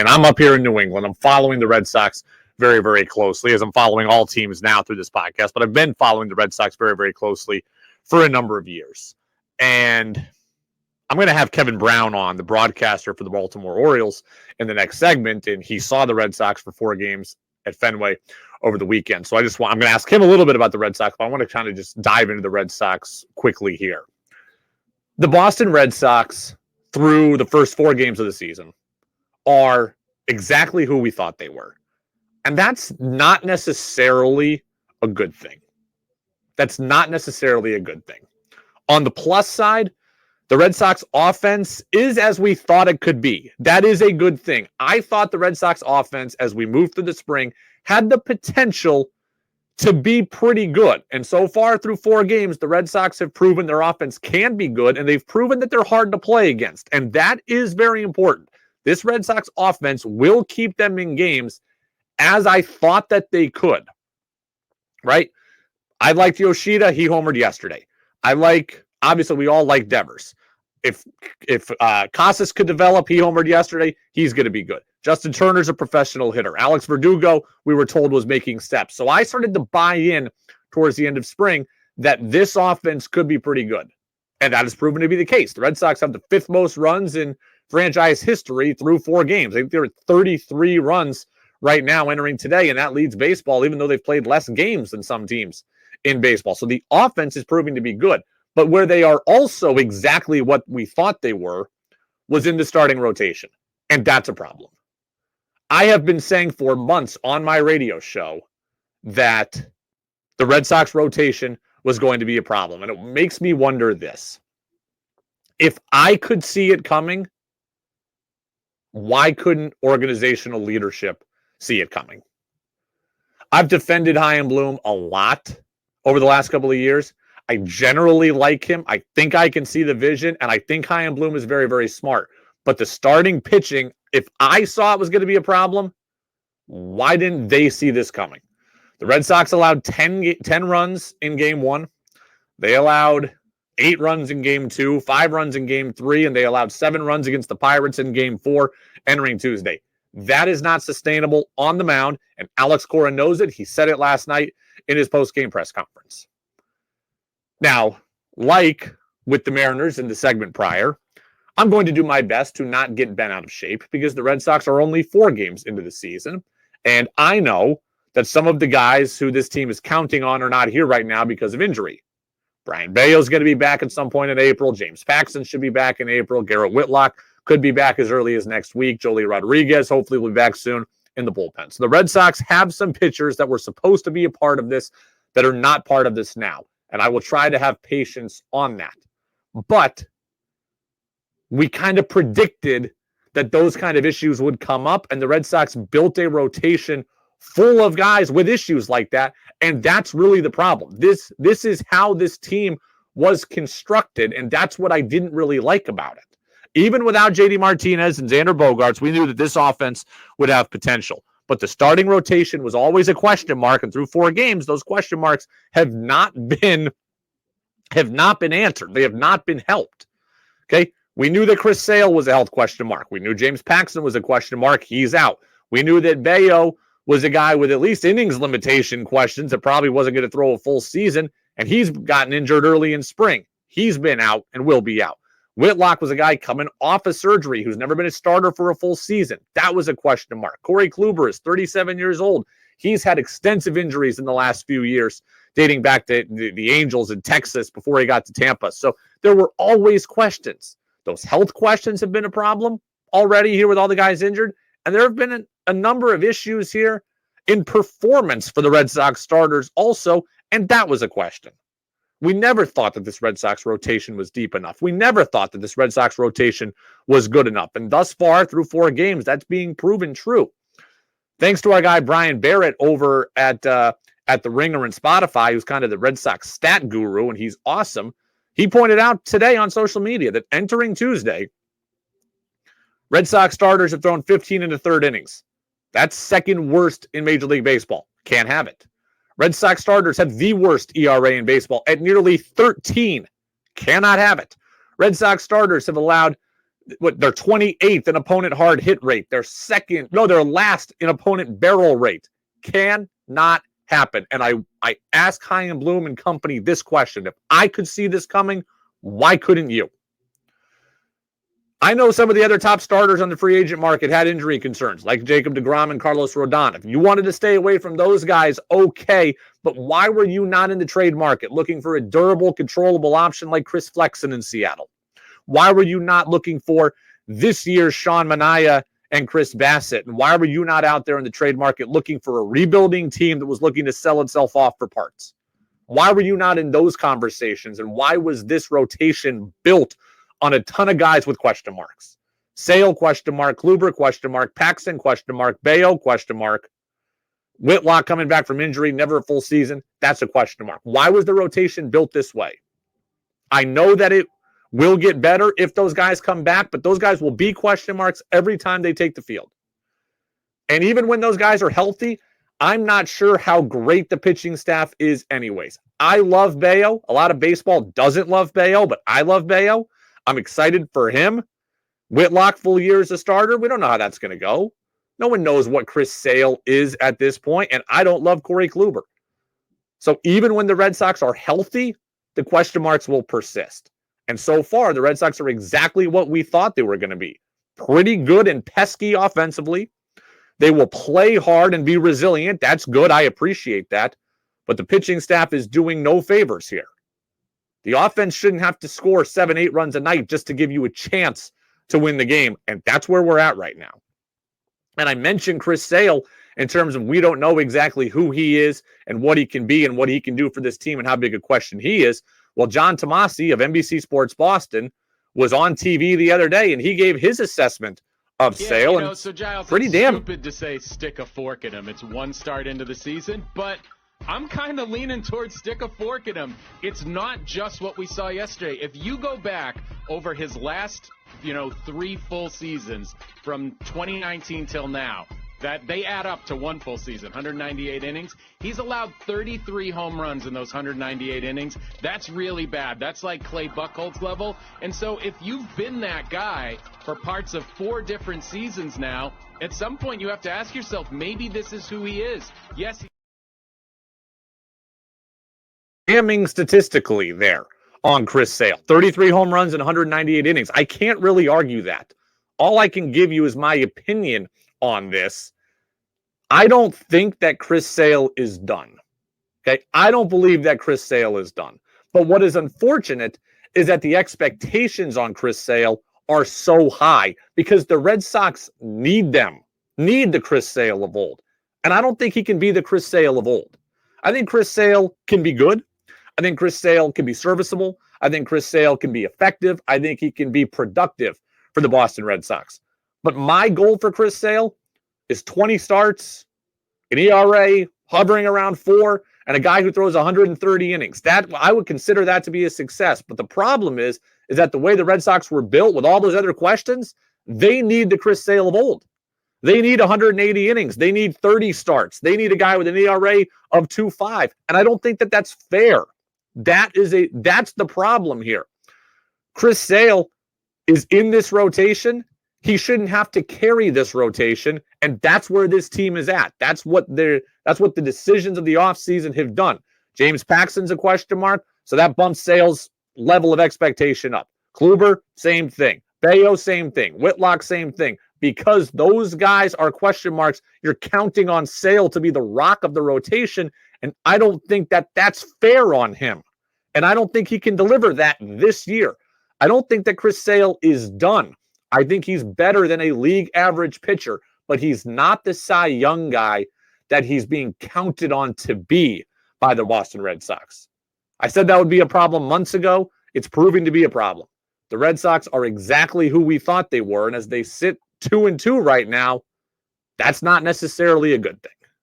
And I'm up here in New England. I'm following the Red Sox very, very closely, as I'm following all teams now through this podcast. But I've been following the Red Sox very, very closely for a number of years. And I'm going to have Kevin Brown on, the broadcaster for the Baltimore Orioles, in the next segment. And he saw the Red Sox for 4 games at Fenway over the weekend. So I'm going to ask him a little bit about the Red Sox, but I want to kind of just dive into the Red Sox quickly here. The Boston Red Sox, through the first 4 games of the season, are exactly who we thought they were. And that's not necessarily a good thing. That's not necessarily a good thing. On the plus side, the Red Sox offense is as we thought it could be. That is a good thing. I thought the Red Sox offense, as we moved through the spring, had the potential to be pretty good. And so far through 4 games, the Red Sox have proven their offense can be good, and they've proven that they're hard to play against. And that is very important. This Red Sox offense will keep them in games as I thought that they could. Right? I liked Yoshida. He homered yesterday. Obviously, we all like Devers. If Casas could develop, he homered yesterday, he's going to be good. Justin Turner's a professional hitter. Alex Verdugo, we were told, was making steps. So I started to buy in towards the end of spring that this offense could be pretty good. And that has proven to be the case. The Red Sox have the 5th most runs in franchise history through 4 games. I think they're at 33 runs right now entering today, and that leads baseball, even though they've played less games than some teams in baseball. So the offense is proving to be good. But where they are also exactly what we thought they were was in the starting rotation. And that's a problem. I have been saying for months on my radio show that the Red Sox rotation was going to be a problem. And it makes me wonder this. If I could see it coming, why couldn't organizational leadership see it coming? I've defended Chaim Bloom a lot over the last couple of years. I generally like him. I think I can see the vision, and I think Chaim Bloom is very, very smart. But the starting pitching, if I saw it was going to be a problem, why didn't they see this coming? The Red Sox allowed 10 runs in Game 1. They allowed 8 runs in Game 2, 5 runs in Game 3, and they allowed 7 runs against the Pirates in Game 4 entering Tuesday. That is not sustainable on the mound, and Alex Cora knows it. He said it last night in his post-game press conference. Now, like with the Mariners in the segment prior, I'm going to do my best to not get bent out of shape because the Red Sox are only 4 games into the season. And I know that some of the guys who this team is counting on are not here right now because of injury. Brian Bayo is going to be back at some point in April. James Paxton should be back in April. Garrett Whitlock could be back as early as next week. Joely Rodriguez hopefully will be back soon in the bullpen. So the Red Sox have some pitchers that were supposed to be a part of this that are not part of this now. And I will try to have patience on that. But we kind of predicted that those kind of issues would come up, and the Red Sox built a rotation full of guys with issues like that, and that's really the problem. This is how this team was constructed, and that's what I didn't really like about it. Even without J.D. Martinez and Xander Bogaerts, we knew that this offense would have potential. But the starting rotation was always a question mark, and through 4 games, those question marks have not been answered. They have not been helped. Okay? We knew that Chris Sale was a health question mark. We knew James Paxton was a question mark. He's out. We knew that Bayo was a guy with at least innings limitation questions that probably wasn't going to throw a full season, and he's gotten injured early in spring. He's been out and will be out. Whitlock was a guy coming off of surgery who's never been a starter for a full season. That was a question mark. Corey Kluber is 37 years old. He's had extensive injuries in the last few years, dating back to the Angels in Texas before he got to Tampa. So there were always questions. Those health questions have been a problem already here with all the guys injured. And there have been a number of issues here in performance for the Red Sox starters also, and that was a question. We never thought that this Red Sox rotation was deep enough. We never thought that this Red Sox rotation was good enough. And thus far, through 4 games, that's being proven true. Thanks to our guy Brian Barrett over at The Ringer and Spotify, who's kind of the Red Sox stat guru, and he's awesome. He pointed out today on social media that entering Tuesday, Red Sox starters have thrown 15 into third innings. That's second worst in Major League Baseball. Can't have it. Red Sox starters have the worst ERA in baseball at nearly 13. Cannot have it. Red Sox starters have allowed They're 28th in opponent hard hit rate. They're last in opponent barrel rate. Cannot happen. And I ask Chaim Bloom and company this question. If I could see this coming, why couldn't you? I know some of the other top starters on the free agent market had injury concerns, like Jacob deGrom and Carlos Rodon. If you wanted to stay away from those guys, okay, but why were you not in the trade market looking for a durable, controllable option like Chris Flexen in Seattle? Why were you not looking for this year's Sean Manaea and Chris Bassett? And why were you not out there in the trade market looking for a rebuilding team that was looking to sell itself off for parts? Why were you not in those conversations? And why was this rotation built on a ton of guys with question marks? Sale, question mark. Kluber, question mark. Paxton, question mark. Bayo, question mark. Whitlock coming back from injury, never a full season. That's a question mark. Why was the rotation built this way? I know that it will get better if those guys come back, but those guys will be question marks every time they take the field. And even when those guys are healthy, I'm not sure how great the pitching staff is anyways. I love Bayo. A lot of baseball doesn't love Bayo, but I love Bayo. I'm excited for him. Whitlock, full year as a starter. We don't know how that's going to go. No one knows what Chris Sale is at this point, and I don't love Corey Kluber. So even when the Red Sox are healthy, the question marks will persist. And so far, the Red Sox are exactly what we thought they were going to be. Pretty good and pesky offensively. They will play hard and be resilient. That's good. I appreciate that. But the pitching staff is doing no favors here. The offense shouldn't have to score 7-8 runs a night just to give you a chance to win the game. And that's where we're at right now. And I mentioned Chris Sale in terms of we don't know exactly who he is and what he can be and what he can do for this team and how big a question he is. Well, John Tomasi of NBC Sports Boston was on TV the other day, and he gave his assessment of Sale. And so Giles, pretty it's damn stupid to say stick a fork in him. It's one start into the season, but I'm kind of leaning towards stick a fork in him. It's not just what we saw yesterday. If you go back over his last, 3 full seasons from 2019 till now, that they add up to one full season, 198 innings. He's allowed 33 home runs in those 198 innings. That's really bad. That's like Clay Buchholz level. And so if you've been that guy for parts of 4 different seasons now, at some point you have to ask yourself, maybe this is who he is. Yes. Damning statistically there on Chris Sale. 33 home runs in 198 innings. I can't really argue that. All I can give you is my opinion on this. I don't think that Chris Sale is done. Okay, I don't believe that Chris Sale is done. But what is unfortunate is that the expectations on Chris Sale are so high because the Red Sox need the Chris Sale of old. And I don't think he can be the Chris Sale of old. I think Chris Sale can be good. I think Chris Sale can be serviceable. I think Chris Sale can be effective. I think he can be productive for the Boston Red Sox. But my goal for Chris Sale is 20 starts, an ERA hovering around 4, and a guy who throws 130 innings. That I would consider that to be a success. But the problem is that the way the Red Sox were built with all those other questions, they need the Chris Sale of old. They need 180 innings. They need 30 starts. They need a guy with an ERA of 2.5. And I don't think that that's fair. That's the problem here. Chris Sale is in this rotation. He shouldn't have to carry this rotation, and that's where this team is at. That's what the decisions of the offseason have done. James Paxton's a question mark, so that bumps Sale's level of expectation up. Kluber, same thing. Bayo, same thing. Whitlock, same thing. Because those guys are question marks, you're counting on Sale to be the rock of the rotation, and I don't think that that's fair on him. And I don't think he can deliver that this year. I don't think that Chris Sale is done. I think he's better than a league average pitcher, but he's not the Cy Young guy that he's being counted on to be by the Boston Red Sox. I said that would be a problem months ago. It's proving to be a problem. The Red Sox are exactly who we thought they were, and as they sit 2-2 right now, that's not necessarily a good thing.